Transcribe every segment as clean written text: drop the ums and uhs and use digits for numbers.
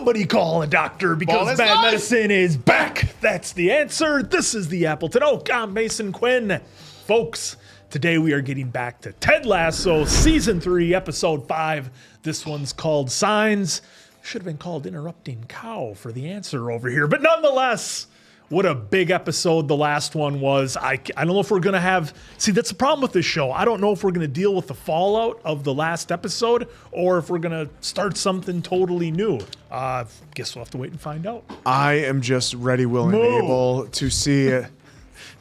Somebody call a doctor because bad medicine is back. That's the answer. This is the Appleton Oak. I'm Mason Quinn. Folks, today we are getting back to Ted Lasso, Season 3, Episode 5. This one's called Signs. Should have been called Interrupting Cow for the answer over here. But nonetheless, what a big episode the last one was. I don't know if we're going to have... See, that's the problem with this show. I don't know if we're going to deal with the fallout of the last episode or if we're going to start something totally new. Guess we'll have to wait and find out. I am just ready, willing, and able to see it.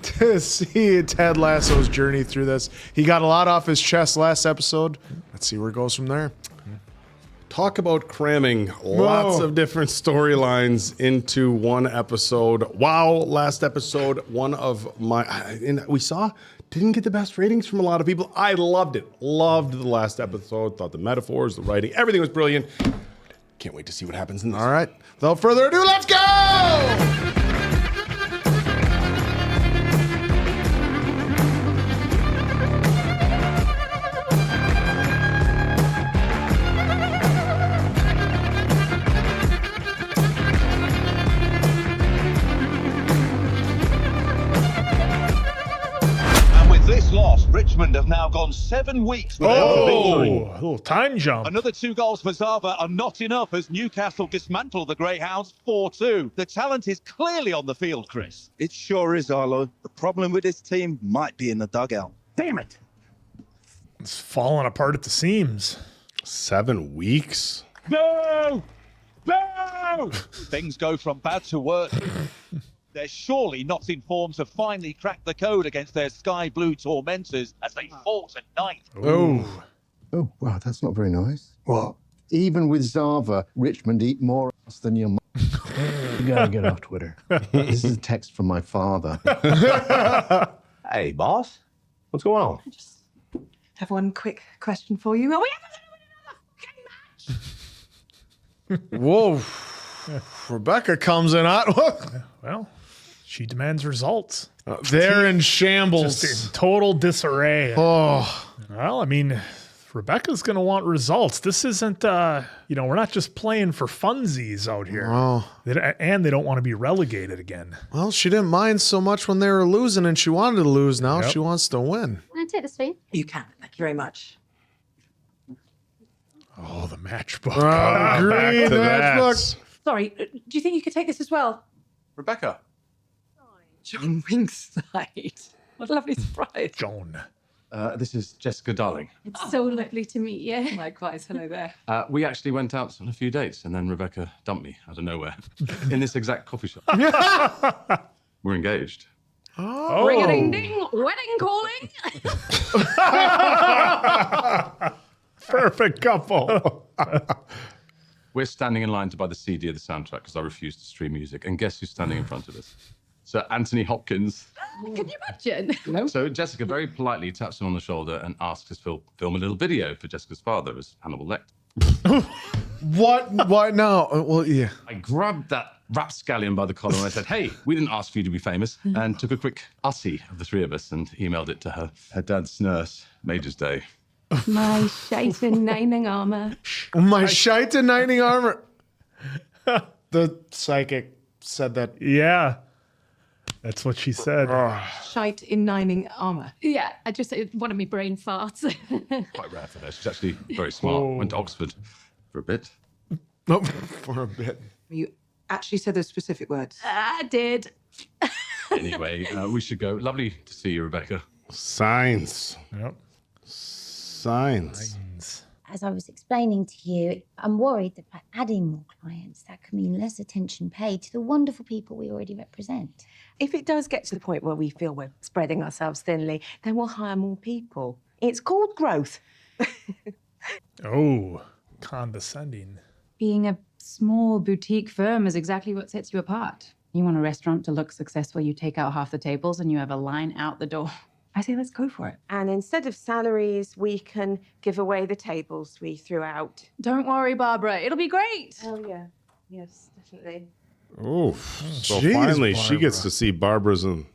To see Ted Lasso's journey through this. He got a lot off his chest last episode. Let's see where it goes from there. Talk about cramming lots of different storylines into one episode. Wow, last episode, one of my... And we saw, didn't get the best ratings from a lot of people. I loved it. Loved the last episode. Thought the metaphors, the writing, everything was brilliant. Can't wait to see what happens in this. All right. Without further ado, let's go! Richmond have now gone 7 weeks without a victory. A little time jump. Another 2 goals for Zava are not enough as Newcastle dismantle the Greyhounds 4-2. The talent is clearly on the field, Chris. It sure is, Arlo. The problem with this team might be in the dugout. Damn it. It's falling apart at the seams. 7 weeks? No! No! Things go from bad to worse. They're surely not in form to finally crack the code against their sky blue tormentors as they fought at night. Oh. Oh, wow, that's not very nice. What? Even with Zava, Richmond eat more ass than your mum. You gotta get off Twitter. This is a text from my father. Hey, boss. What's going on? I just have one quick question for you. Are we ever going to win another fucking match? Whoa. Rebecca comes in hot. Well, she demands results. They're in shambles. Just in total disarray. Oh. Well, I mean, Rebecca's going to want results. This isn't, we're not just playing for funsies out here. Oh. And they don't want to be relegated again. Well, she didn't mind so much when they were losing and she wanted to lose. Now she wants to win. Can I take this, Steve? You can. Thank you very much. Oh, the matchbook. Green matchbook. Sorry, do you think you could take this as well? Rebecca. John Wingside. What a lovely surprise. Joan. This is Jessica Darling. It's so lovely to meet you. Likewise. Hello there. We actually went out on a few dates and then Rebecca dumped me out of nowhere in this exact coffee shop. We're engaged. Oh. Ring-a-ding-ding, wedding calling. Perfect couple. We're standing in line to buy the CD of the soundtrack because I refuse to stream music. And guess who's standing in front of us? Sir Anthony Hopkins. Can you imagine? No. So Jessica very politely taps him on the shoulder and asks us to film a little video for Jessica's father as Hannibal Lecter. What? Why now? Well, yeah. I grabbed that rapscallion by the collar and I said, hey, we didn't ask for you to be famous. And took a quick ussy of the 3 of us and emailed it to her dad's nurse, Major's Day. My shite and nining armour. My shite and knighting armor. The psychic said that. Yeah. That's what she said. Shite in nining armour. Yeah, one of my brain farts. Quite rare for her. She's actually very smart. Went to Oxford for a bit. No, for a bit. You actually said those specific words. I did. Anyway, we should go. Lovely to see you, Rebecca. Signs. Yep. Signs. As I was explaining to you, I'm worried that by adding more clients, that can mean less attention paid to the wonderful people we already represent. If it does get to the point where we feel we're spreading ourselves thinly, then we'll hire more people. It's called growth. Oh, condescending. Being a small boutique firm is exactly what sets you apart. You want a restaurant to look successful, you take out half the tables and you have a line out the door. I say let's go for it. And instead of salaries, we can give away the tables we threw out. Don't worry, Barbara. It'll be great. Oh, yeah. Yes, definitely. Oh, so Jeez, finally Barbara. she gets to see Barbara's and...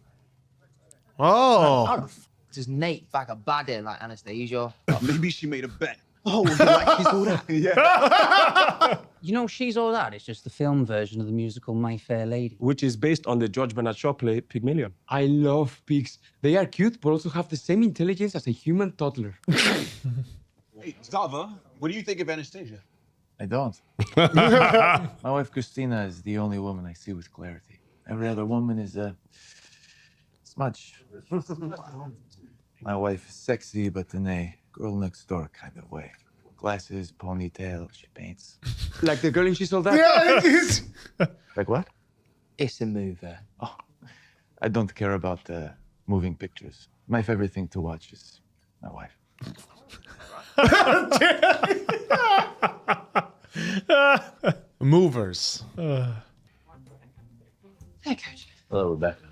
Oh. Just Nate back a bad in like Anastasia. Maybe she made a bet. Oh, like she's all that? Yeah. You know, She's All That is just the film version of the musical My Fair Lady. Which is based on the George Bernard Shaw play Pygmalion. I love pigs. They are cute, but also have the same intelligence as a human toddler. Hey, Zava, what do you think of Anastasia? I don't. My wife Christina is the only woman I see with clarity. Every other woman is a smudge. My wife is sexy, but in a girl next door kind of way. Glasses, ponytail, she paints. Like the girl in She's All That? Yeah, it is. Like what? It's a mover. Oh, I don't care about moving pictures. My favorite thing to watch is my wife. Movers. Hey, Coach. Hello, Rebecca.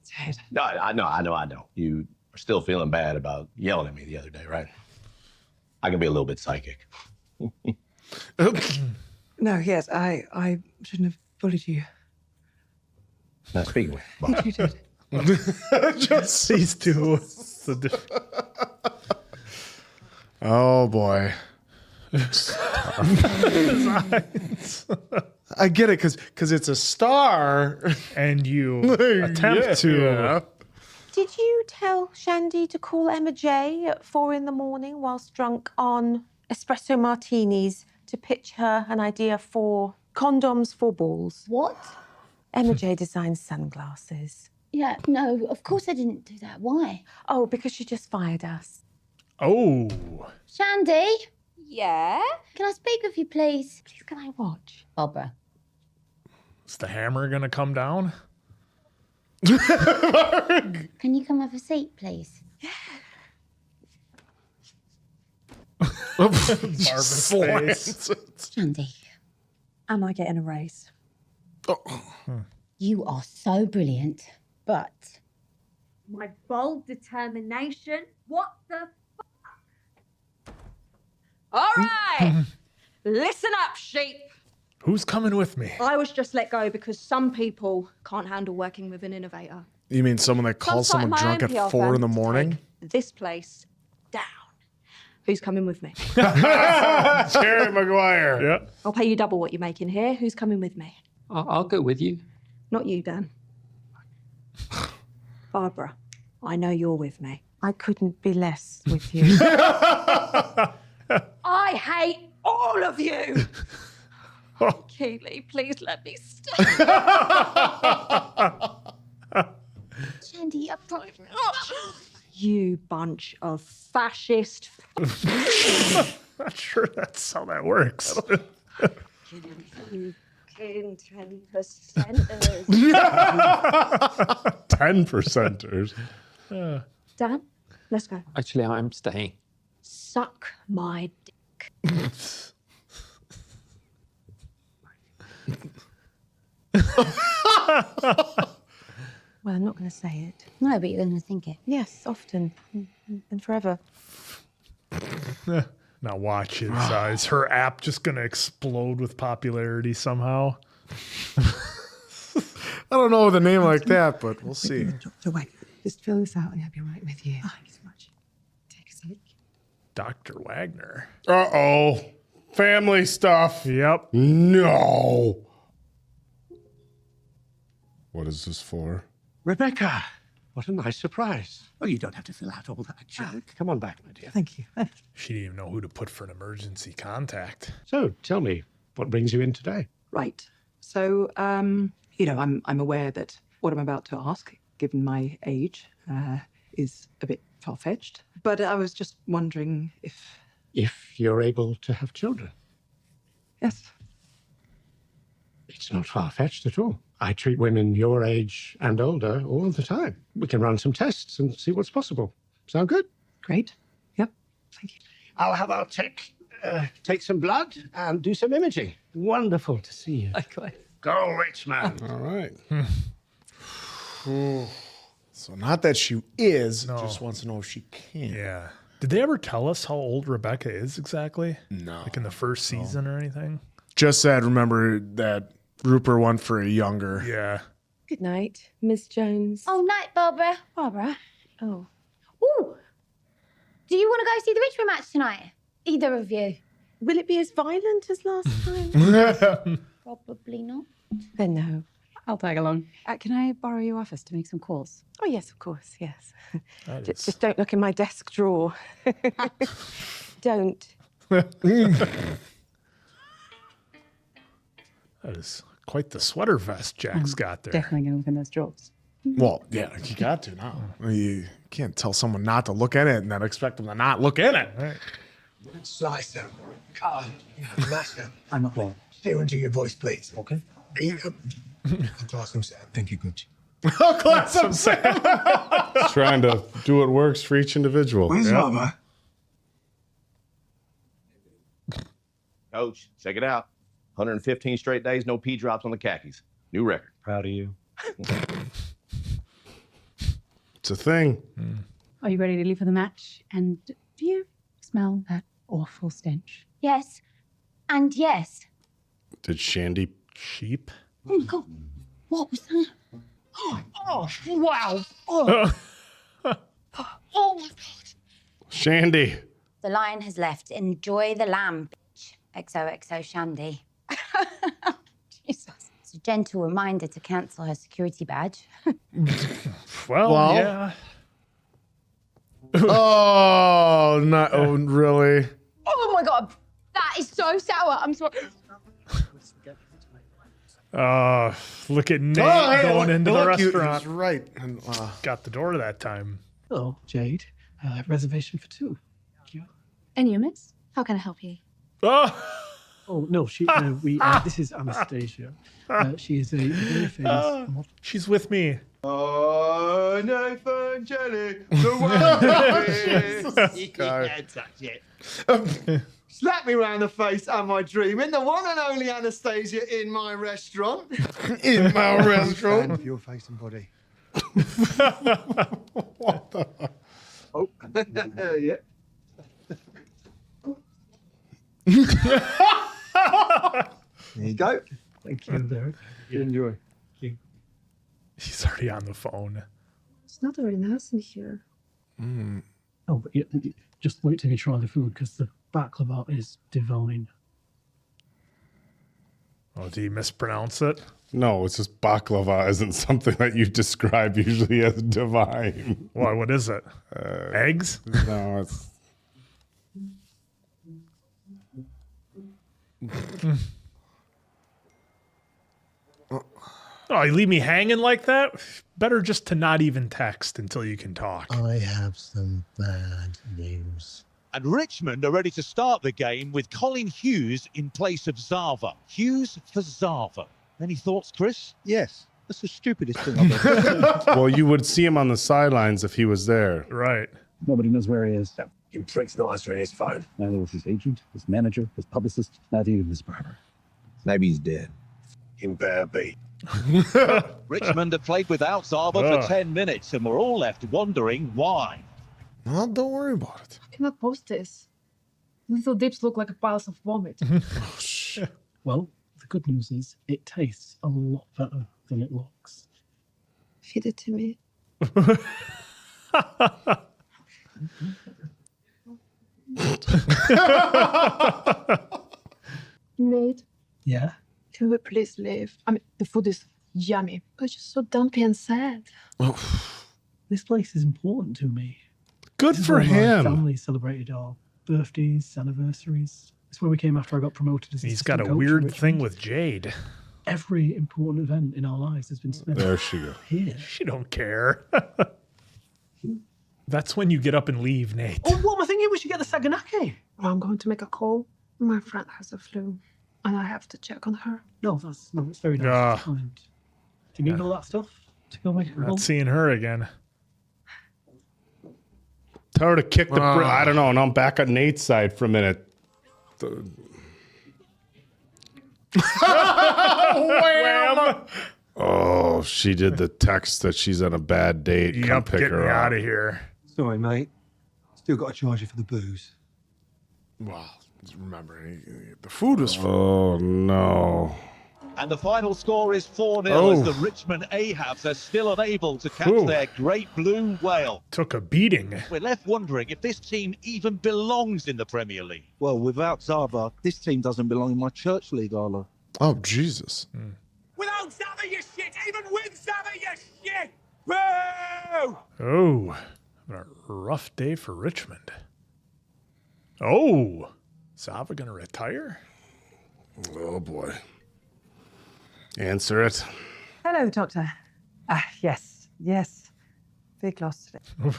Ted. No, I know. You are still feeling bad about yelling at me the other day, right? I can be a little bit psychic. No, yes, I shouldn't have bullied you. Now, speaking I think you did. Just these two. Oh boy. I get it because it's a star, and you attempt to. Yeah. Did you tell Shandy to call Emma J at 4 a.m. whilst drunk on espresso martinis to pitch her an idea for condoms for balls? What? Emma J designs sunglasses. Yeah, no, of course I didn't do that. Why? Oh, because she just fired us. Oh. Shandy? Yeah? Can I speak with you, please? Please, can I watch? Barbara. Is the hammer going to come down? Can you come have a seat, please? Barbara's face. Shandy, Am I getting a raise? you are so brilliant, but My bold determination. What the fuck? All right! Listen up, sheep. Who's coming with me? I was just let go because some people can't handle working with an innovator. You mean someone that calls starting someone my drunk own at PR 4 in the firm to morning? take this place down. Who's coming with me? Jerry Maguire. Yeah. I'll pay you double what you're making here. Who's coming with me? I'll go with you. Not you, Dan. Barbara, I know you're with me. I couldn't be less with you. I hate all of you. Keeley, please let me stay. Shandy, I promise. You bunch of fascist. Not sure that's how that works. You king 10%ers. 10%ers. Dan, let's go. Actually, I'm staying. Suck my dick. Well, I'm not going to say it. No, but you're going to think it. Yes, often and forever. Now watch it. Is her app just going to explode with popularity somehow? I don't know with a name like that, but we'll see. So wait, just fill this out and I'll be right with you. Thank you so much. Take a seat. Dr. Wagner. Uh-oh. Family stuff. Yep. No. What is this for? Rebecca, what a nice surprise. Oh, you don't have to fill out all that, Jack. Come on back, my dear. Thank you. She didn't even know who to put for an emergency contact. So, tell me, what brings you in today? Right. So, I'm aware that what I'm about to ask, given my age, is a bit far-fetched. But I was just wondering if... If you're able to have children. Yes. It's not far-fetched at all. I treat women your age and older all the time. We can run some tests and see what's possible. Sound good? Great. Yep. Thank you. I'll have our tech take some blood and do some imaging. Wonderful to see you. Likewise. Go, rich man. All right. So not that she is, No. just wants to know if she can. Yeah. Did they ever tell us how old Rebecca is exactly? No. Like in the first season or anything? Just said, remember that Rupert went for a younger. Yeah. Good night, Miss Jones. Oh, night, Barbara. Barbara. Oh. Ooh. Do you want to go see the Richmond match tonight? Either of you. Will it be as violent as last time? Probably not. Then no. I'll tag along. Can I borrow your office to make some calls? Oh, yes, of course, yes. That is- Just don't look in my desk drawer. Don't. That is quite the sweater vest Jack's got there. Definitely going to look in those drawers. Well, yeah, you got to now. You can't tell someone not to look at it and then expect them to not look in it. Right. Slicer, card, master. I'm not playing. Stay into your voice, please. Okay. Class him, Sam. Thank you, Gucci. Oh, class him, Sam. Trying to do what works for each individual. Where's Yeah. Lava? Coach, check it out. 115 straight days, no pee drops on the khakis. New record. Proud of you. It's a thing. Are you ready to leave for the match? And do you smell that awful stench? Yes. And yes. Did Shandy sheep? Oh my God. What was that? Oh, wow. Oh, oh my God. Shandy. The lion has left. Enjoy the lamb, bitch. XOXO Shandy. Jesus. It's a gentle reminder to cancel her security badge. Well, yeah. Oh, not really. Oh my God. That is so sour. I'm sorry. Look at Nate hey, going into the look, you- restaurant. he was right. And, Got the door that time. Hello, Jade. Reservation for two. Thank you. And you, miss? How can I help you? Oh no, she. This is Anastasia. She is a very famous model. She's with me. Oh, Nathan Jelly. God. That's it. Slap me round the face, am I dreaming? The one and only Anastasia in my restaurant. In my restaurant. Stand for your face and body. What the? Oh, yeah. There you go. Thank you, Derek. You enjoy. Thank you. He's already on the phone. It's not very nice in here. Oh, but just wait till you try the food because the baklava is divine. Oh, do you mispronounce it? No, it's just baklava isn't something that you describe usually as divine. Why? What is it? Eggs? No, it's. Oh, you leave me hanging like that? Better just to not even text until you can talk. I have some bad news. And Richmond are ready to start the game with Colin Hughes in place of Zava. Hughes for Zava. Any thoughts, Chris? Yes. That's the stupidest thing I've ever heard. Well, you would see him on the sidelines if he was there. Right. Nobody knows where he is. You prick's not answering his phone. Neither was his agent, his manager, his publicist, not even his barber. Maybe he's dead. In better be. Richmond have played without Zava for 10 minutes and we're all left wondering why. Well, don't worry about it. I cannot post this. Little dips look like piles of vomit. Well, the good news is it tastes a lot better than it looks. Feed it to me. Nate, Yeah? can we please leave? I mean, the food is yummy, but just so dumpy and sad. This place is important to me. Good This is for where my him. family celebrated our birthdays, anniversaries. It's where we came after I got promoted as He's got assistant a coach weird at thing Richmond. with Jade. Every important event in our lives has been spent There she goes. here. She don't care. That's when you get up and leave, Nate. Oh, what am I thinking? We should get the Saganaki. I'm going to make a call. My friend has a flu, and I have to check on her. No, it's very nice. Ah. Kind. Do you need all that stuff to go make a call? Not seeing her again. Tell her to kick the. I don't know. And I'm back on Nate's side for a minute. Wham! Oh, she did the text that she's on a bad date. Come Yep, pick get me her out up. of here. Sorry, mate. Still got to charge you for the booze. Well, just remember, the food was. Oh no. And the final score is 4-0 as the Richmond Ahabs are still unable to catch their great blue whale. Took a beating. We're left wondering if this team even belongs in the Premier League. Well, without Zava, this team doesn't belong in my church league, Arlo. Oh, Jesus. Without Zava, you shit! Even with Zava, you shit! Boo! Oh, a rough day for Richmond. Oh, Zava gonna retire? Oh, boy. Answer it. Hello, Doctor. Yes. Big loss today.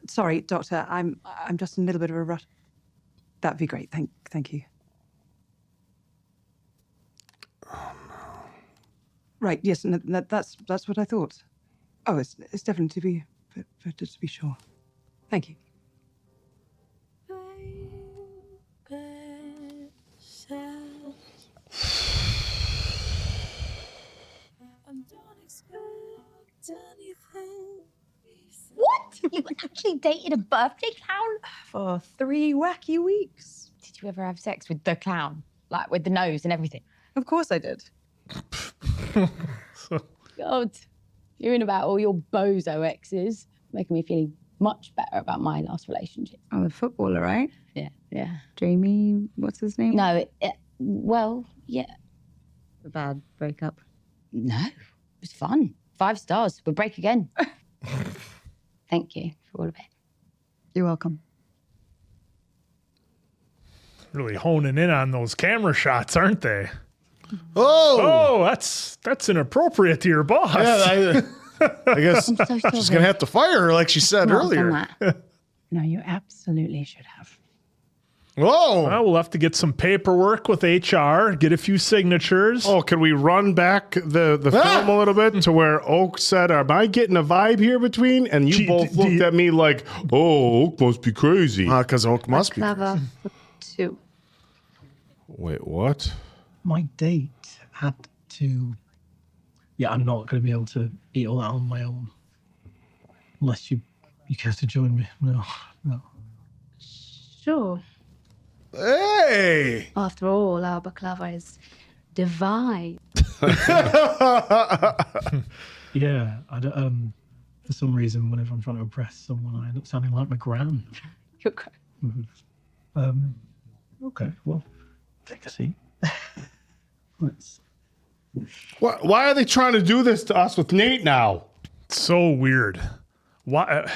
Sorry, Doctor. I'm just in a little bit of a rush. That'd be great. Thank you. Oh no. Right. Yes. That's what I thought. Oh, it's definitely to be sure. Thank you. What? You actually dated a birthday clown? For 3 wacky weeks. Did you ever have sex with the clown? Like with the nose and everything? Of course I did. God, hearing about all your bozo exes, making me feel much better about my last relationship. Oh, the footballer, right? Yeah. Jamie, what's his name? No, well, yeah. A bad breakup. No, it was fun. 5 stars. We'll break again. Thank you for all of it. You're welcome. Really honing in on those camera shots, aren't they? Oh, that's inappropriate to your boss. Yeah, I guess I'm so she's sorry. gonna have to fire her, like she said Not done earlier. that. No, you absolutely should have. Whoa! Well, we'll have to get some paperwork with HR, get a few signatures. Oh, can we run back the film a little bit to where Oak said, "Am I getting a vibe here between?" And you both looked at me like, "Oh, Oak must be crazy." Because Oak must be. Clever for 2. Wait, what? My date had to. Yeah, I'm not going to be able to eat all that on my own. Unless you care to join me. No. Sure. Hey! After all, our baklava is divine. Yeah, I don't, for some reason, whenever I'm trying to impress someone, I end up sounding like my gran. You're great. Okay, well, take a seat. Let's. Why are they trying to do this to us with Nate now? So weird. Why?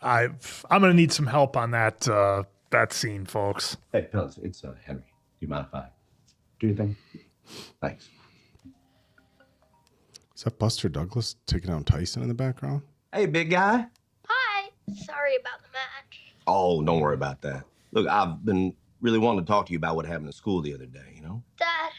I'm gonna need some help on that scene, folks. Hey, fellas, it's Henry. Do you mind if I do anything? Thanks. Is that Buster Douglas taking out Tyson in the background? Hey, big guy. Hi. Sorry about the match. Oh, don't worry about that. Look, I've been really wanting to talk to you about what happened at school the other day, you know? Dad,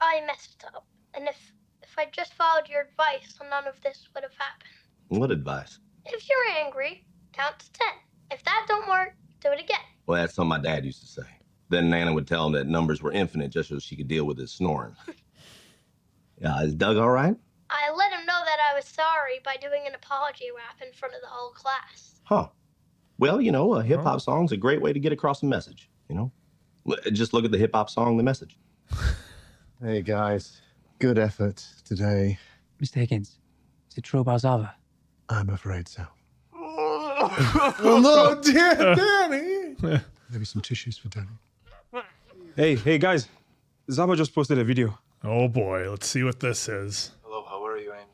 I messed up. And if I just followed your advice, none of this would have happened. What advice? If you're angry, count to 10. If that don't work, do it again. Well, that's something my dad used to say. Then Nana would tell him that numbers were infinite just so she could deal with his snoring. Yeah, is Doug all right? I let him know that I was sorry by doing an apology rap in front of the whole class. Huh. Well, you know, a hip-hop song's a great way to get across a message, you know? Just look at the hip-hop song, The Message. Hey, guys. Good effort today. Mr. Higgins, is it true about Zava? I'm afraid so. Oh, no, Danny. Maybe some tissues for Danny. Hey, guys. Zava just posted a video. Oh boy, let's see what this is. Hello, how are you? I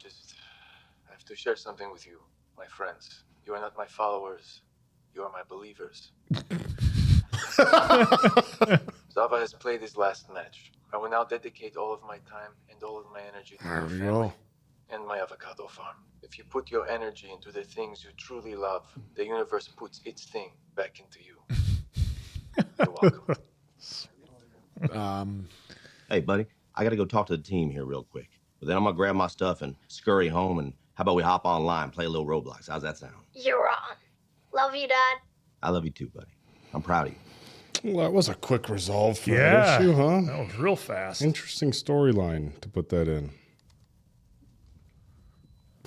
have to share something with you, my friends. You are not my followers. You are my believers. Zava has played his last match. I will now dedicate all of my time and all of my energy to There your we family go. and my avocado farm. If you put your energy into the things you truly love, the universe puts its thing back into you. You're welcome. Hey, buddy, I gotta go talk to the team here real quick. But then I'm gonna grab my stuff and scurry home, and how about we hop online, play a little Roblox? How's that sound? You're on. Love you, Dad. I love you too, buddy. I'm proud of you. Well, that was a quick resolve for Yeah, that issue, huh? that was real fast. Interesting storyline to put that in.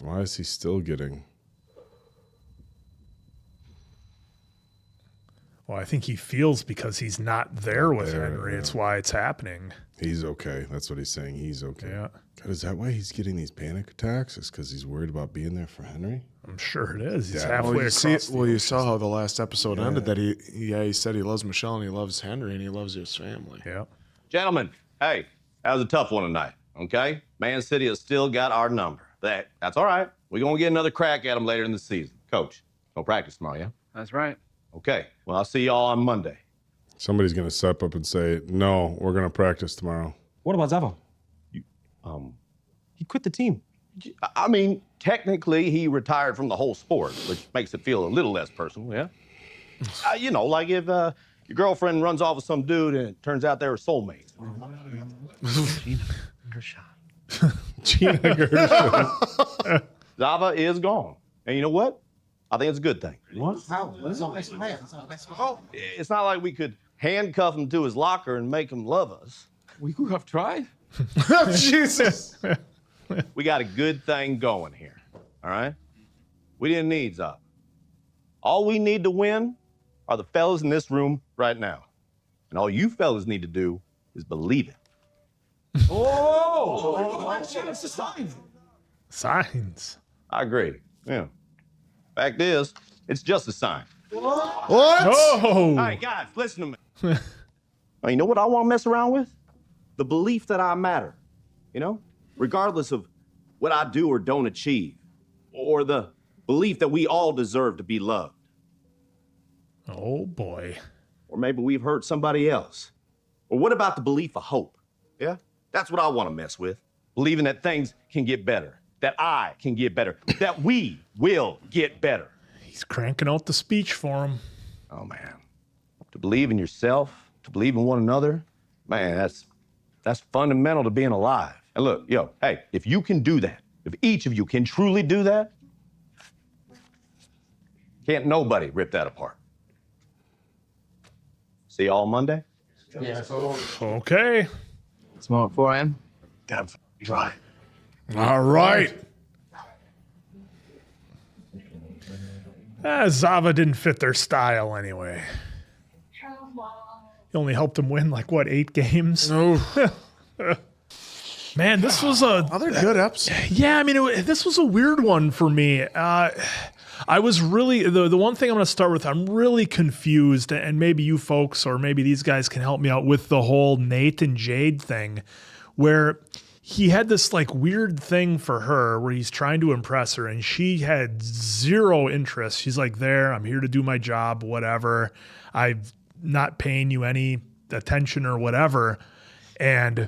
Why is he still getting... Well, I think he feels because he's not there with Henry. It's why it's happening. He's okay. That's what he's saying. He's okay. Yeah. God, is that why he's getting these panic attacks? Is because he's worried about being there for Henry? I'm sure it is. He's Yeah. halfway Well, across. you saw how the last episode ended. That he said he loves Michelle and he loves Henry and he loves his family. Yeah. Gentlemen, hey, that was a tough one tonight, okay? Man City has still got our number. That's all right. We're going to get another crack at them later in the season. Coach, no practice tomorrow, yeah? That's right. Okay, well, I'll see y'all on Monday. Somebody's going to step up and say, no, we're going to practice tomorrow. What about Zava? He quit the team. I mean, technically, he retired from the whole sport, which makes it feel a little less personal, yeah? You know, like if your girlfriend runs off with some dude and it turns out they were soulmates. Gina Gershon. Zava is gone. And you know what? I think it's a good thing. What? It's not like we could handcuff him to his locker and make him love us. We could have tried. Jesus. We got a good thing going here, all right? We didn't need Zava. All we need to win are the fellas in this room right now. And all you fellas need to do is believe it. It's a sign. Signs. I agree, yeah. Fact is, it's just a sign. What? Oh. All right, guys, listen to me. Now, you know what I want to mess around with? The belief that I matter, you know? Regardless of what I do or don't achieve, or the belief that we all deserve to be loved. Oh, boy. Or maybe we've hurt somebody else. Or what about the belief of hope? Yeah? That's what I want to mess with. Believing that things can get better, that I can get better, that we will get better. He's cranking out the speech for him. Oh, man. To believe in yourself, to believe in one another, man, that's fundamental to being alive. And look, hey, if you can do that, if each of you can truly do that, can't nobody rip that apart. See y'all Monday? Yeah. Okay. Tomorrow at 4 a.m. Damn right. All right. Zava didn't fit their style anyway. He only helped him win, 8 games? Oh. Man, this was a... Other good episode. Yeah, I mean, this was a weird one for me. I was really... The one thing I'm going to start with, I'm really confused, and maybe you folks or maybe these guys can help me out with the whole Nate and Jade thing, where he had this weird thing for her where he's trying to impress her, and she had zero interest. She's like, I'm here to do my job, whatever. I'm not paying you any attention or whatever. And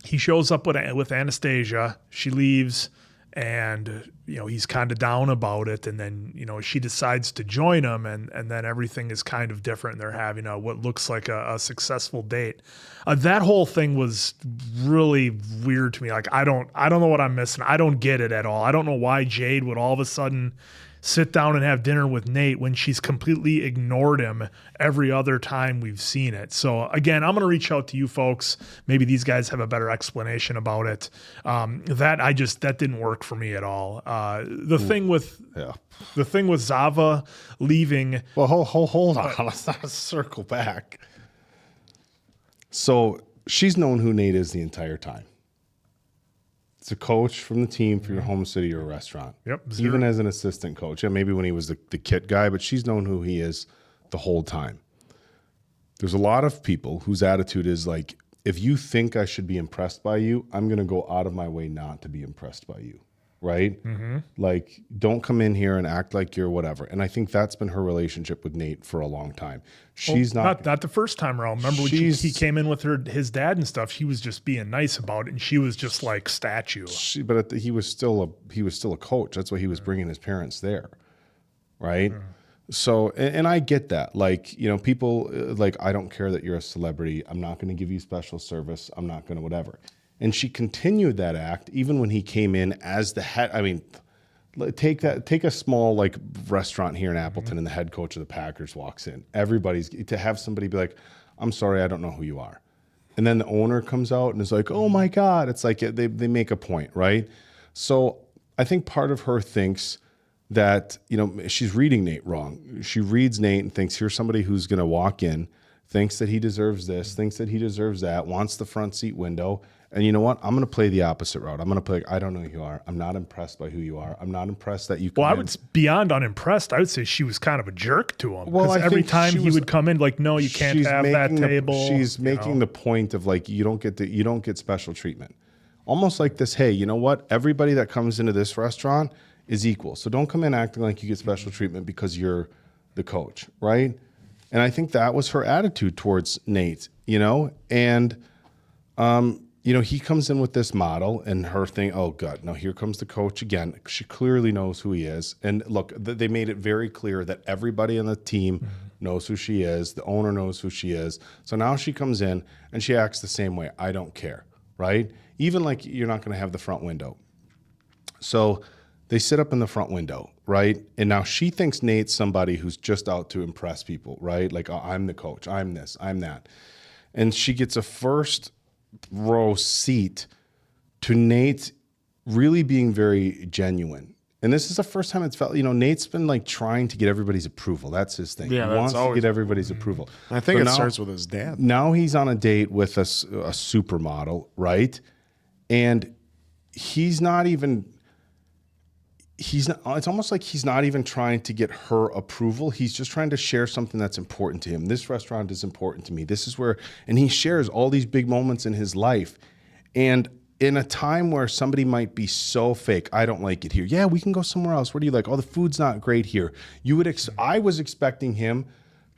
he shows up with Anastasia. She leaves, and he's kind of down about it. And then she decides to join him, and then everything is kind of different. They're having what looks like a successful date. That whole thing was really weird to me. I don't know what I'm missing. I don't get it at all. I don't know why Jade would all of a sudden sit down and have dinner with Nate when she's completely ignored him every other time we've seen it. So again, I'm going to reach out to you folks. Maybe these guys have a better explanation about it. That didn't work for me at all. The thing with Zava leaving. Well, hold on. Let's circle back. So she's known who Nate is the entire time. It's a coach from the team for your home city or restaurant. Yep. Even as an assistant coach. Yeah, maybe when he was the kit guy, but she's known who he is the whole time. There's a lot of people whose attitude is if you think I should be impressed by you, I'm going to go out of my way not to be impressed by you. Right? Mm-hmm. Don't come in here and act like you're whatever. And I think that's been her relationship with Nate for a long time. She's not the first time around. Remember when he came in with his dad and stuff, he was just being nice about it, and she was just like statue. But he was still a coach. That's why he was bringing his parents there. Right? Mm. So, and I get that. People I don't care that you're a celebrity. I'm not going to give you special service. I'm not going to whatever. And she continued that act even when he came in as the head. I mean, take a small restaurant here in Appleton, and the head coach of the Packers walks in. Everybody's to have somebody be like, "I'm sorry, I don't know who you are," and then the owner comes out and is like, "Oh my God!" It's like they make a point, right? So I think part of her thinks that, you know, she's reading Nate wrong. She reads Nate and thinks, here's somebody who's going to walk in, thinks that he deserves this, thinks that he deserves that, wants the front seat window. And you know what? I'm going to play the opposite route. I'm going to play, I don't know who you are. I'm not impressed by who you are. I'm not impressed that you come Well, I in. would beyond unimpressed. I would say she was kind of a jerk to him. Well, Well, I every think time she he was- would come in, like, no, you can't She's have that making the- table. she's making the point of like, you don't get special treatment. Almost like this, hey, you know what? Everybody that comes into this restaurant is equal. So don't come in acting like you get special treatment because you're the coach, right? And I think that was her attitude towards Nate, you know? And, you know, he comes in with this model and her thing, oh, God, no, here comes the coach again. She clearly knows who he is. And look, they made it very clear that everybody on the team knows who she is. The owner knows who she is. So now she comes in and she acts the same way. I don't care, right? Even like you're not going to have the front window. So they sit up in the front window, right? And now she thinks Nate's somebody who's just out to impress people, right? Like, oh, I'm the coach. I'm this. I'm that. And she gets a first row seat to Nate really being very genuine. And this is the first time it's felt, you know, Nate's been like trying to get everybody's approval. That's his thing. Yeah, He that's wants to always- get everybody's approval. I think So it now- starts with his dad. Now he's on a date with a supermodel, right? And he's not, it's almost like he's not even trying to get her approval. He's just trying to share something that's important to him. This restaurant is important to me. This is where, and he shares all these big moments in his life. And in a time where somebody might be so fake, I don't like it here. Yeah, we can go somewhere else. What do you like? Oh, the food's not great here. I was expecting him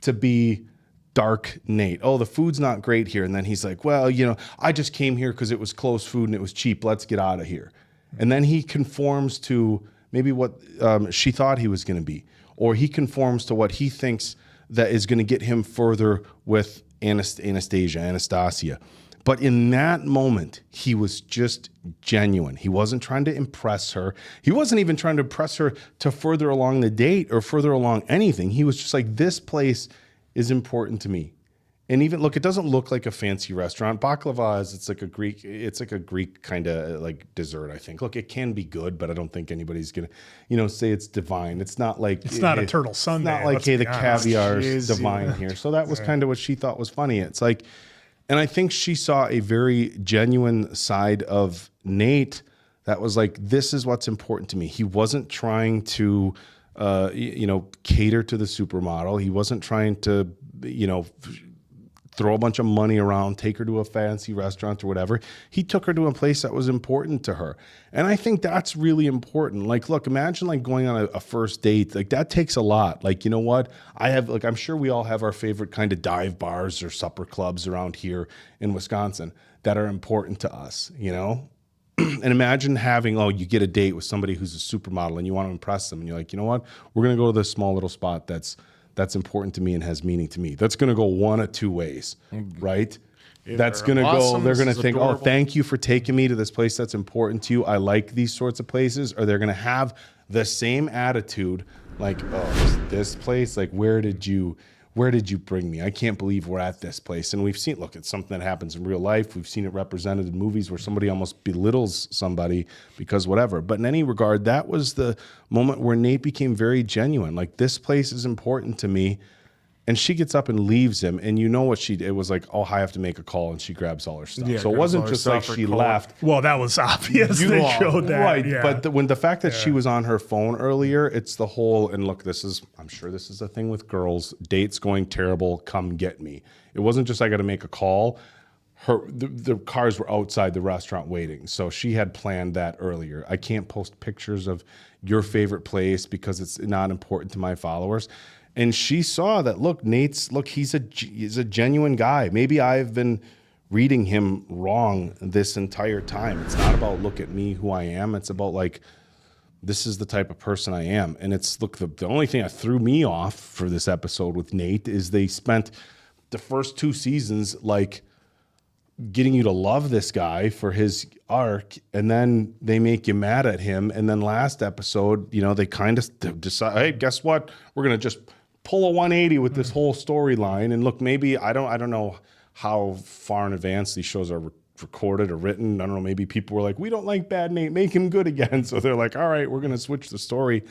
to be dark Nate. Oh, the food's not great here. And then he's like, well, you know, I just came here because it was close food and it was cheap. Let's get out of here. And then he conforms to maybe what she thought he was going to be, or he conforms to what he thinks that is going to get him further with Anastasia. But in that moment, he was just genuine. He wasn't trying to impress her. He wasn't even trying to impress her to further along the date or further along anything. He was just like, this place is important to me. And even look, it doesn't look like a fancy restaurant. Baklava is it's like a Greek kind of like dessert, I think. Look, it can be good, but I don't think anybody's gonna, you know, say it's divine. It's not like It's not a turtle sundae. It's not like, let's hey, be the honest. caviar is Jeez, divine yeah. here. So that was kind of what she thought was funny. It's like, and I think she saw a very genuine side of Nate that was like, this is what's important to me. He wasn't trying to, you know, cater to the supermodel. He wasn't trying to, you know, throw a bunch of money around, take her to a fancy restaurant or whatever. He took her to a place that was important to her. And I think that's really important. Like, look, imagine like going on a first date. Like that takes a lot. Like, you know what? I'm sure we all have our favorite kind of dive bars or supper clubs around here in Wisconsin that are important to us, you know? And imagine having, you get a date with somebody who's a supermodel and you want to impress them. And you're like, you know what? We're going to go to this small little spot that's important to me and has meaning to me. That's going to go one of two ways, right? That's going to awesome, go, they're this going to is think, adorable. oh, thank you for taking me to this place that's important to you. I like these sorts of places. Or they're going to have the same attitude like, oh, this place, like, where did you bring me? I can't believe we're at this place. And we've seen, look, it's something that happens in real life. We've seen it represented in movies where somebody almost belittles somebody because whatever. But in any regard, that was the moment where Nate became very genuine. Like, this place is important to me. And she gets up and leaves him. And you know what she did? It was like, oh, I have to make a call. And she grabs all her stuff. Yeah, so it grabs wasn't all her just like stuff, she her coat. left. Well, that was obvious. They showed that. Right. Yeah. But when the fact that she was on her phone earlier, it's the whole, and look, I'm sure this is a thing with girls, dates going terrible, come get me. It wasn't just I got to make a call. The cars were outside the restaurant waiting. So she had planned that earlier. I can't post pictures of your favorite place because it's not important to my followers. And she saw that, he's a genuine guy. Maybe I've been reading him wrong this entire time. It's not about look at me, who I am. It's about like, this is the type of person I am. And it's, look, the only thing that threw me off for this episode with Nate is they spent the first 2 seasons like getting you to love this guy for his arc, and then they make you mad at him. And then last episode, you know, they kind of decide, hey, guess what? We're going to just pull a 180 with this whole storyline. And look, maybe I don't know how far in advance these shows are recorded or written. I don't know. Maybe people were like, we don't like bad Nate, make him good again. So they're like, all right, we're going to switch the story.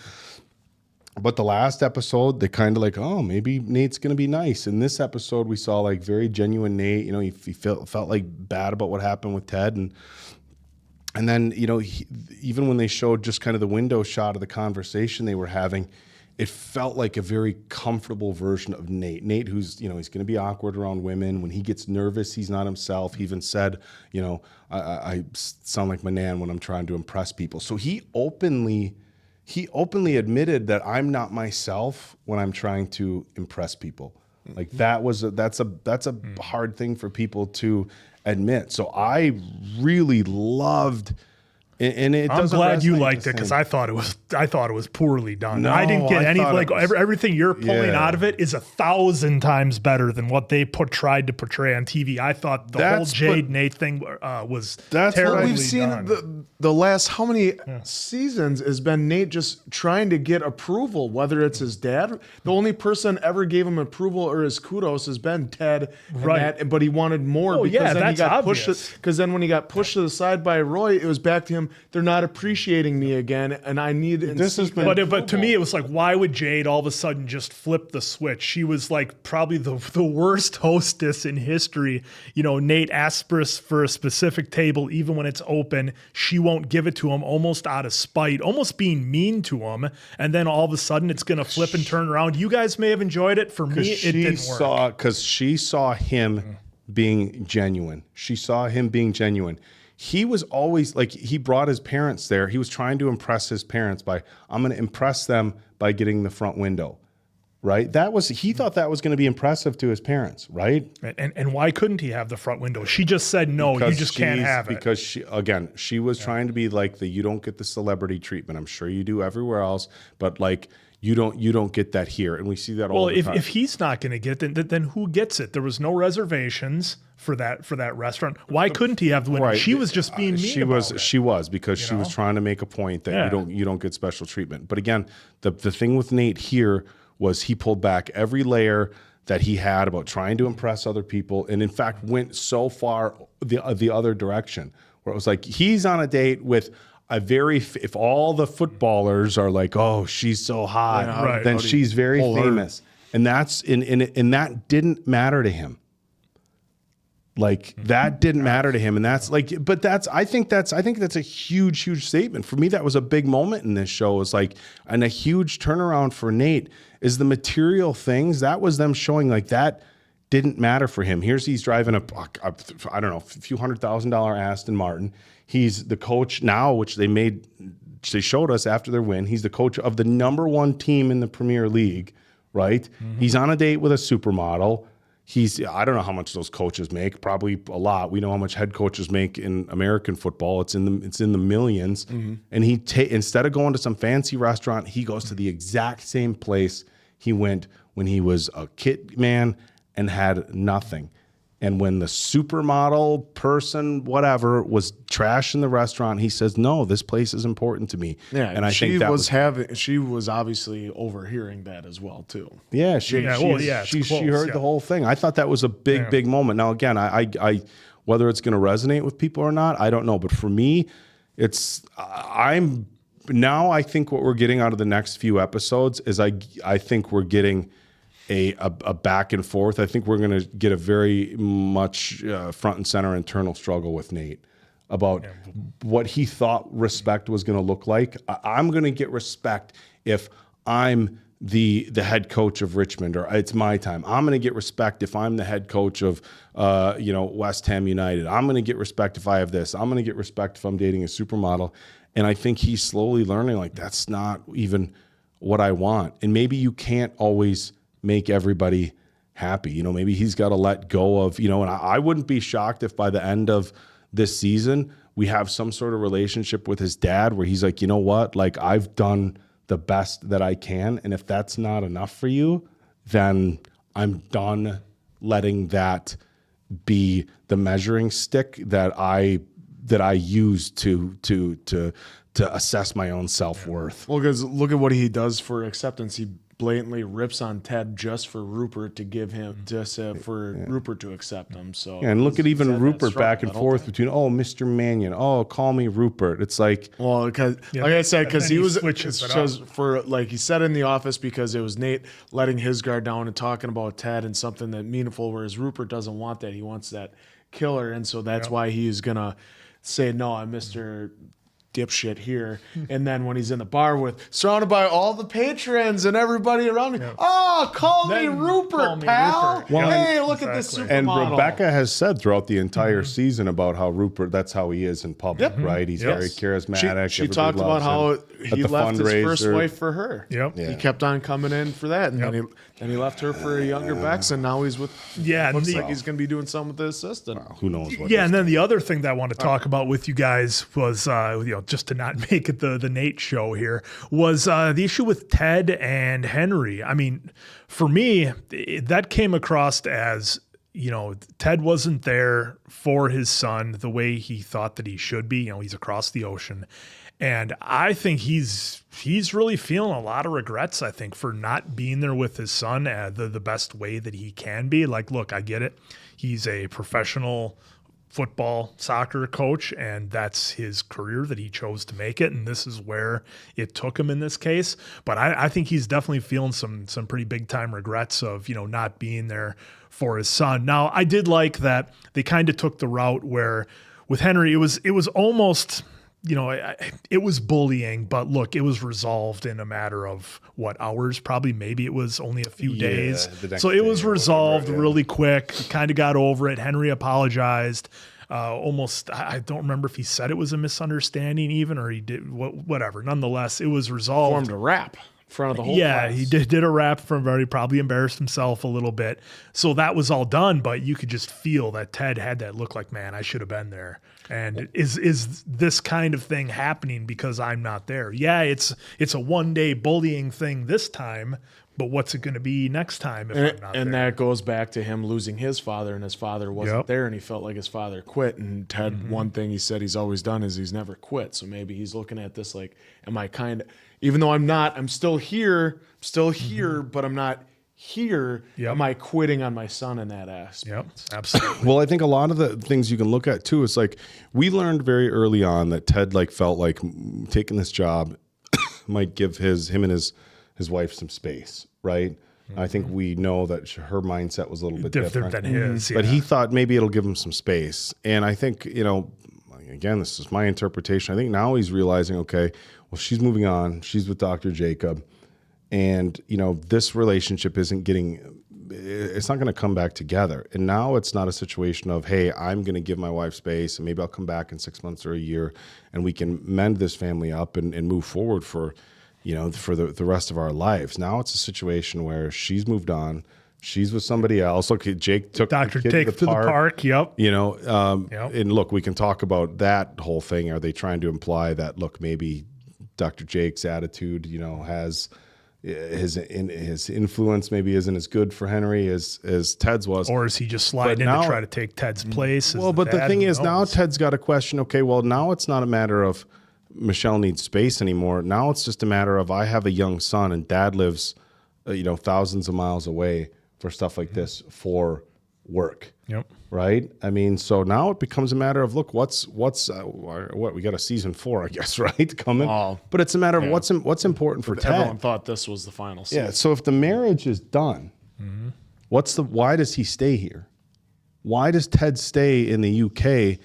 But the last episode, they kind of like, oh, maybe Nate's going to be nice. In this episode, we saw like very genuine Nate. You know, he felt like bad about what happened with Ted. And then, you know, even when they showed just kind of the window shot of the conversation they were having, it felt like a very comfortable version of Nate. Nate, who's, you know, he's going to be awkward around women. When he gets nervous, he's not himself. He even said, you know, I sound like my nan when I'm trying to impress people. So he openly admitted that I'm not myself when I'm trying to impress people. Like that's a hard thing for people to admit. So I really loved. And I'm glad you liked it because I thought it was poorly done. No, I didn't get any like was, everything you're pulling out of it is 1,000 times better than what they tried to portray on TV. I thought the whole Jade Nate thing was terribly what we've seen done. the last how many seasons has been Nate just trying to get approval, whether it's his dad. The only person ever gave him approval or his kudos has been Ted, right? But he wanted more because then he got pushed. Because then when he got pushed to the side by Roy, it was back to him. They're not appreciating me again, and I need. But to me, it was like, why would Jade all of a sudden just flip the switch? She was like probably the worst hostess in history. You know, Nate asks for a specific table, even when it's open, she won't give it to him, almost out of spite, almost being mean to him. And then all of a sudden, it's going to flip and turn around. You guys may have enjoyed it. For me, it didn't work. Because she saw him being genuine. She saw him being genuine. He was always like, he brought his parents there. He was trying to impress his parents by, I'm going to impress them by getting the front window, right? He thought that was going to be impressive to his parents, right? And why couldn't he have the front window? She just said, no, you just can't have it. Because she was trying to be like you don't get the celebrity treatment. I'm sure you do everywhere else, but like, you don't get that here. And we see that all the time. Well, if he's not going to get it, then who gets it? There was no reservations for that restaurant. Why couldn't he have the window? Right. She was just being mean She was because she was trying to make a point that you don't get special treatment. But again, the thing with Nate here was he pulled back every layer that he had about trying to impress other people, and in fact went so far the other direction where it was like he's on a date with if all the footballers are like, oh, she's so hot, then she's very famous. And that didn't matter to him. Like that didn't matter to him. And that's like, but I think that's a huge statement. For me, that was a big moment in this show. It's like, and a huge turnaround for Nate is the material things. That was them showing like that didn't matter for him. He's driving a I don't know, a few $100,000 Aston Martin. He's the coach now, which they showed us after their win. He's the coach of the #1 team in the Premier League, right? Mm-hmm. He's on a date with a supermodel. I don't know how much those coaches make, probably a lot. We know how much head coaches make in American football. It's in the millions. Mm-hmm. And instead of going to some fancy restaurant, he goes to the exact same place he went when he was a kid man and had nothing. And when the supermodel person, whatever, was trash in the restaurant, he says, "No, this place is important to me." Yeah, and I think she was obviously overhearing that as well too. Yeah, she heard the whole thing. I thought that was a big moment. Now again, I whether it's going to resonate with people or not, I don't know. But for me, I think what we're getting out of the next few episodes is I think we're getting a back and forth. I think we're going to get a very much front and center internal struggle with Nate about what he thought respect was going to look like. I'm going to get respect if I'm the head coach of Richmond, or it's my time. I'm going to get respect if I'm the head coach of West Ham United. I'm going to get respect if I have this. I'm going to get respect if I'm dating a supermodel. And I think he's slowly learning like that's not even what I want. And maybe you can't always make everybody happy. Maybe he's got to let go of, and I wouldn't be shocked if by the end of this season, we have some sort of relationship with his dad where he's like, you know what, like I've done the best that I can. And if that's not enough for you, then I'm done letting that be the measuring stick that I use to assess my own self-worth. Well, because look at what he does for acceptance. He blatantly rips on Ted just for Rupert to give him for Rupert to accept him. So and look at even he's had that Rupert struggle back and that whole forth time. between Mr. Mannion, call me Rupert. It's like, well, because like I said, because he was switches it because up. for like he said in the office because it was Nate letting his guard down and talking about Ted and something that meaningful, whereas Rupert doesn't want that. He wants that killer, and so that's why he's gonna say no. I'm Mr. dipshit here. And then when he's in the bar surrounded by all the patrons and everybody around me, call me Rupert, pal. Rupert. Well, hey, look at this supermodel. and Rebecca has said throughout the entire season about how Rupert, that's how he is in public, right? He's very charismatic. She Everybody talked about loves how him. At he the left his first fundraiser. wife for her. Yep. He kept on coming in for that. And then he left her for a younger Bex, and now he's with looks like he's gonna be doing something with the assistant. Who knows what Yeah, and then the other thing that I want to talk about with you guys was, just to not make it the Nate show here, was the issue with Ted and Henry. I mean, for me, that came across as, Ted wasn't there for his son the way he thought that he should be. He's across the ocean. And I think he's really feeling a lot of regrets, I think, for not being there with his son the best way that he can be. Like, look, I get it. He's a professional football, soccer coach, and that's his career that he chose to make it. And this is where it took him in this case. But I think he's definitely feeling some pretty big time regrets of, not being there for his son. Now, I did like that they kind of took the route where with Henry, it was almost, it was bullying, but look, it was resolved in a matter of hours, probably, maybe it was only a few days. So it was resolved really quick. He kind of got over it. Henry apologized. Almost, I don't remember if he said it was a misunderstanding even, or he did whatever. Nonetheless, it was resolved. Formed a rap in front of the whole Yeah, class. he did a rap from where he probably embarrassed himself a little bit. So that was all done, but you could just feel that Ted had that look like, man, I should have been there. And is this kind of thing happening because I'm not there? Yeah, it's a one-day bullying thing this time, but what's it going to be next time if I'm not there? And that goes back to him losing his father, and his father wasn't there, and he felt like his father quit. And Ted, one thing he said he's always done is he's never quit. So maybe he's looking at this like, am I even though I'm still here, but I'm not here. Am I quitting on my son in that aspect? Yep, absolutely. Well, I think a lot of the things you can look at too is like, we learned very early on that Ted felt like taking this job might give him and his wife some space, right? I think we know that her mindset was a little bit different than his. But he thought maybe it'll give him some space. And I think, again, this is my interpretation. I think now he's realizing, okay, well, she's moving on. She's with Dr. Jacob. And, this relationship it's not going to come back together. And now it's not a situation of, hey, I'm going to give my wife space and maybe I'll come back in 6 months or a year and we can mend this family up and move forward for the rest of our lives. Now it's a situation where she's moved on. She's with somebody else. Look, Jake took Dr. the kid Take to the park. Yep. And look, we can talk about that whole thing. Are they trying to imply that, look, maybe Dr. Jake's attitude, has his influence maybe isn't as good for Henry as Ted's was. Or is he just sliding in to try to take Ted's place? Well, but the thing is, now Ted's got a question. Okay, well, now it's not a matter of Michelle needs space anymore. Now it's just a matter of, I have a young son and dad lives, thousands of miles away for stuff like this for work. Yep. Right. I mean, so now it becomes a matter of, look, what's we got a season 4, I guess, right? Coming. But it's a matter of what's important for Ted. Everyone thought this was the final season. Yeah. So if the marriage is done, why does he stay here? Why does Ted stay in the UK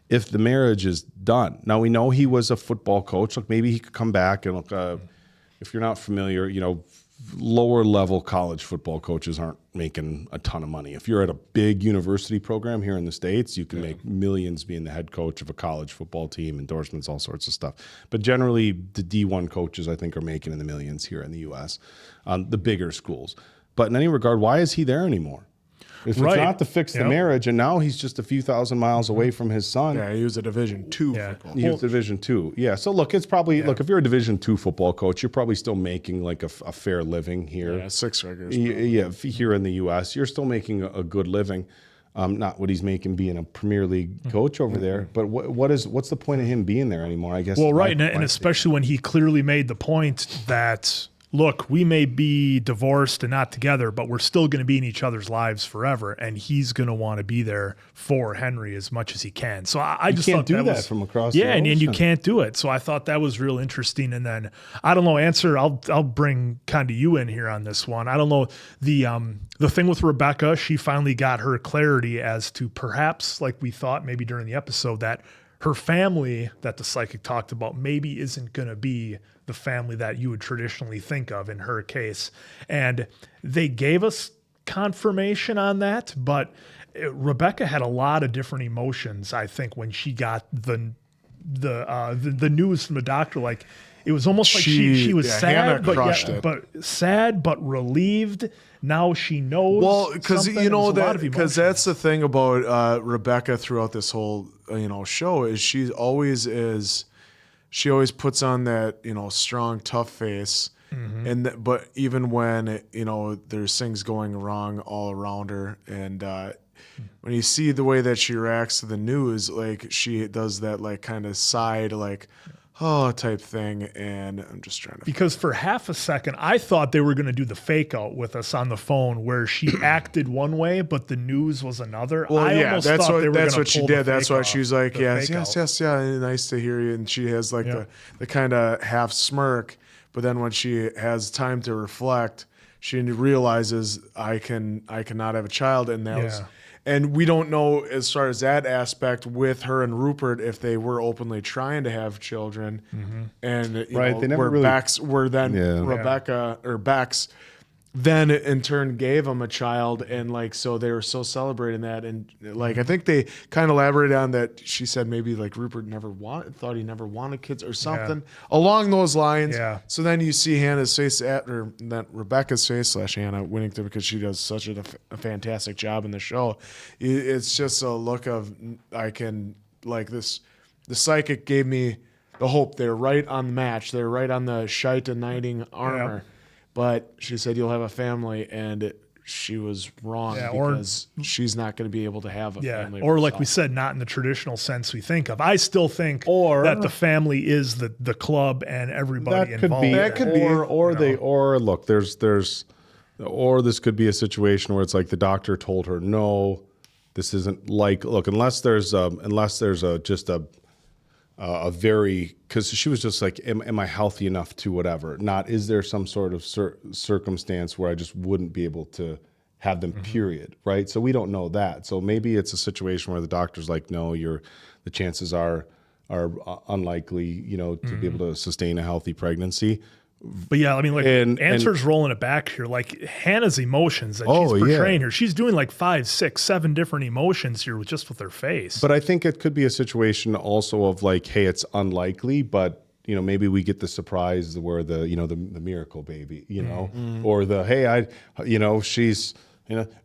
if the marriage is done? Now, we know he was a football coach. Look, maybe he could come back and look, if you're not familiar, lower level college football coaches aren't making a ton of money. If you're at a big university program here in the States, you can make millions being the head coach of a college football team, endorsements, all sorts of stuff. But generally, the D1 coaches, I think, are making in the millions here in the U.S., the bigger schools. But in any regard, why is he there anymore? If it's not to fix the marriage, and now he's just a few thousand miles away from his son. Yeah, he was a Division II football. He was Division II. Yeah. So look, it's probably if you're a Division II football coach, you're probably still making like a fair living here. Yeah, 6 figures. Yeah, here in the U.S., you're still making a good living. Not what he's making being a Premier League coach over there, but what's the point of him being there anymore? I guess. Well, right, and especially when he clearly made the point that look, we may be divorced and not together, but we're still going to be in each other's lives forever. And he's going to want to be there for Henry as much as he can. So I just can't thought do that was, from across yeah, the and you ocean. can't do it. So I thought that was real interesting. And then I don't know, Answer, I'll bring kind of you in here on this one. I don't know, the thing with Rebecca, she finally got her clarity as to perhaps, like we thought maybe during the episode, that her family that the psychic talked about maybe isn't going to be the family that you would traditionally think of in her case. And they gave us confirmation on that, but Rebecca had a lot of different emotions, I think, when she got the news from the doctor. Like, it was almost like she was sad, but sad, but relieved. Now she knows. Well, because something. you know It was a lot of because that's the thing about Rebecca throughout this whole show is she always puts on that strong, tough face, and but even when there's things going wrong all around her, and when you see the way that she reacts to the news, like she does that like kind of side like. Oh, type thing, and I'm just trying to. Because for half a second, I thought they were going to do the fake out with us on the phone, where she acted one way, but the news was another. Well, I almost thought they were that's gonna what she pull the did. That's fake why she was like, the yes, fake yes, out. yes, yeah, nice to hear you. And she has like the kind of half smirk, but then when she has time to reflect, she realizes I cannot have a child, and that was. And we don't know as far as that aspect with her and Rupert if they were openly trying to have children, and They never really, Rebecca or Bex then in turn gave him a child, and like so they were so celebrating that, and like I think they kind of elaborated on that. She said maybe like Rupert thought he never wanted kids or something along those lines. Yeah. So then you see Hannah's face or that Rebecca's face / Hannah Winnington, because she does such a fantastic job in the show. It's just a look of I can like this. The psychic gave me the hope. They're right on the match. They're right on the Chute knighting armor. Yep. But she said you'll have a family, and she was wrong because she's not going to be able to have a family. Or like we said, not in the traditional sense we think of. I still think that the family is the club and everybody involved. That could be. Or look, or this could be a situation where it's like the doctor told her, no, this isn't like, look, unless there's just a very, because she was just like, am I healthy enough to whatever? Not, is there some sort of circumstance where I just wouldn't be able to have them, period, right? So we don't know that. So maybe it's a situation where the doctor's like, no, the chances are unlikely, to be able to sustain a healthy pregnancy. But yeah, I mean, like Answer's rolling it back here. Like Hannah's emotions that she's portraying here, she's doing like 5, 6, 7 different emotions here just with her face. But I think it could be a situation also of like, hey, it's unlikely, but maybe we get the surprise where the miracle baby, or the hey, she's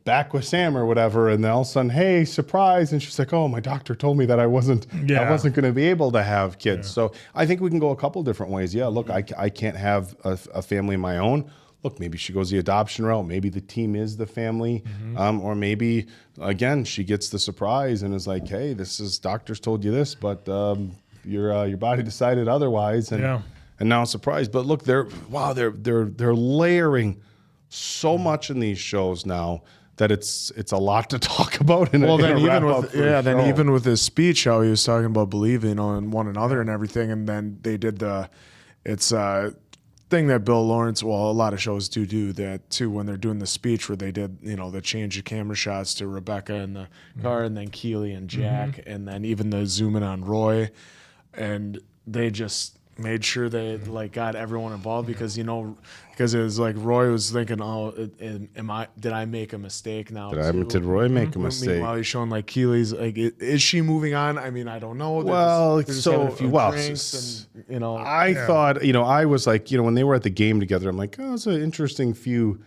back with Sam or whatever, and then all of a sudden, hey, surprise, and she's like, oh, my doctor told me that I wasn't going to be able to have kids. So I think we can go a couple different ways. Yeah, look, I can't have a family of my own. Look, maybe she goes the adoption route. Maybe the team is the family, or maybe again she gets the surprise and is like, hey, doctors told you this, but your body decided otherwise, and now it's surprised. But look, they're layering so much in these shows now that it's a lot to talk about. Even with his speech, how he was talking about believing in one another and everything, and then they did thing that Bill Lawrence, a lot of shows do that too, when they're doing the speech where they did, the change of camera shots to Rebecca in the car, and then Keely and Jack, and then even the zoom in on Roy, and they just made sure they got everyone involved because it was like Roy was thinking, did I make a mistake now? Did Roy make a mistake? Meanwhile, he's showing like Keely's like, is she moving on? I mean, I don't know. I thought, I was like, when they were at the game together, I'm like, oh, it's an interesting few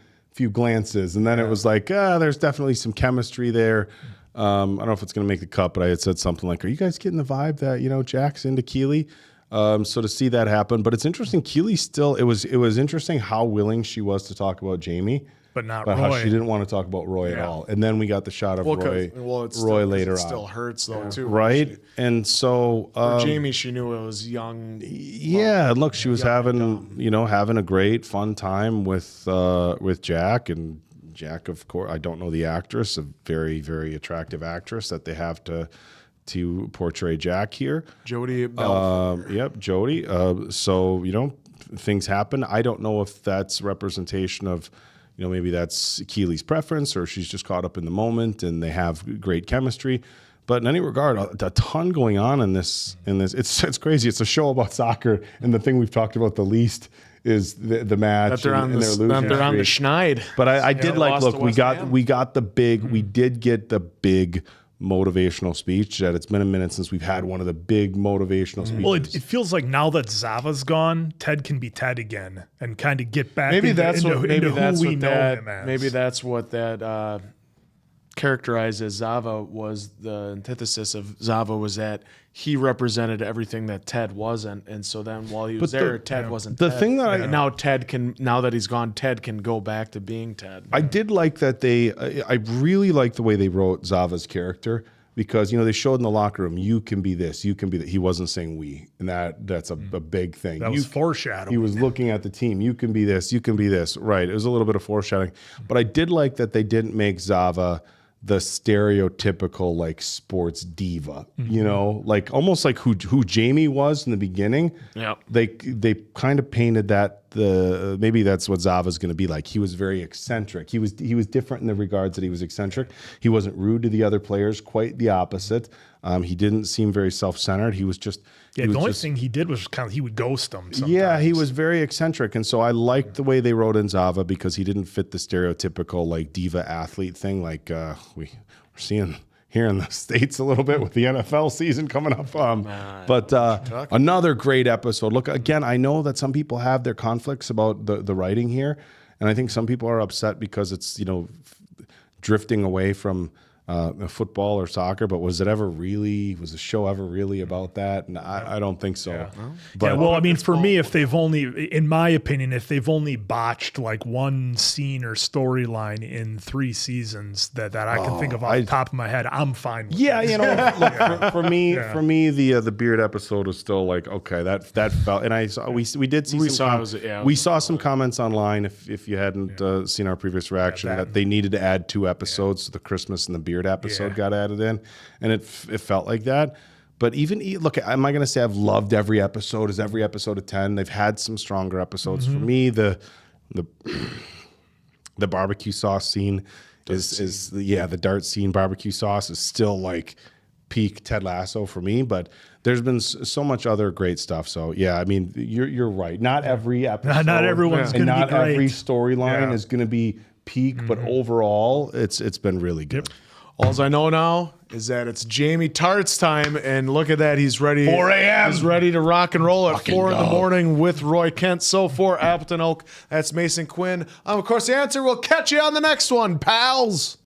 glances, and then it was like, there's definitely some chemistry there. I don't know if it's going to make the cut, but I had said something like, are you guys getting the vibe that Jack's into Keely? So to see that happen, but it's interesting. Keely still, it was interesting how willing she was to talk about Jamie. but not But how Roy. she didn't want to talk about Roy at all. And then we got the shot of Roy, Roy later it on. still hurts though too, Right? And so For Jamie, she knew it was young. Yeah, and look, she was having a great fun time with Jack, and Jack, of course, I don't know the actress, a very, very attractive actress that they have to portray Jack here. Jodie Yep, Jodie. So, things happen. I don't know if that's representation of, maybe that's Keely's preference, or she's just caught up in the moment and they have great chemistry. But in any regard, a ton going on in this. It's crazy. It's a show about soccer, and the thing we've talked about the least is the match. That they're on and the schneid. But I did lost to we West got Ham. we got the big. We did get the big motivational speech. That it's been a minute since we've had one of the big motivational speeches. Well, it feels like now that Zava's gone, Ted can be Ted again and kind of get back Maybe into, that's into, what into maybe who that's we what know that him as. maybe that's what that characterized as Zava was. The antithesis of Zava was that he represented everything that Ted wasn't, and so then while he was But there, Ted wasn't. the Ted. thing that And now now that he's gone, Ted can go back to being Ted. I did like that I really like the way they wrote Zava's character, because they showed in the locker room, you can be this, you can be that. He wasn't saying we, and that's a big thing. That was foreshadowing. He was looking at the team. You can be this, you can be this. Right. It was a little bit of foreshadowing, but I did like that they didn't make Zava the stereotypical like sports diva, like almost like who Jamie was in the beginning. Yeah, they kind of painted that maybe that's what Zava's going to be like. He was very eccentric. He was different in the regards that he was eccentric. He wasn't rude to the other players, quite the opposite. He didn't seem very self-centered. He was just the only thing he did was he would ghost them sometimes. Yeah, he was very eccentric, and so I liked the way they wrote in Zava, because he didn't fit the stereotypical like diva athlete thing like we're seeing here in the States a little bit with the NFL season coming up. But another great episode. Look, again, I know that some people have their conflicts about the writing here, and I think some people are upset because it's drifting away from football or soccer, but was the show ever really about that? And I don't think so. But well, I mean, for me, in my opinion, if they've only botched like one scene or storyline in 3 seasons that I can think of off the top of my head, I'm fine with it. Look, for me, the beard episode was still like, okay, that felt, and I saw we did see we saw some comments online if you hadn't seen our previous reaction that they needed to add 2 episodes to the Christmas and the beard episode got added in, and it felt like that. But look, am I going to say I've loved every episode? Is every episode a 10? They've had some stronger episodes. For me, the barbecue sauce scene the dart scene barbecue sauce is still like peak Ted Lasso for me, but there's been so much other great stuff. So yeah, I mean, you're right. Not every episode, not everyone's going to be great. Not every storyline is going to be peak, but overall, it's been really good. All I know now is that it's Jamie Tart's time, and look at that, he's ready. 4 a.m. He's ready to rock and roll at Fucking 4 in the go. morning with Roy Kent. So for Appleton Oak, that's Mason Quinn. I'm of course the answer. We'll catch you on the next one, pals.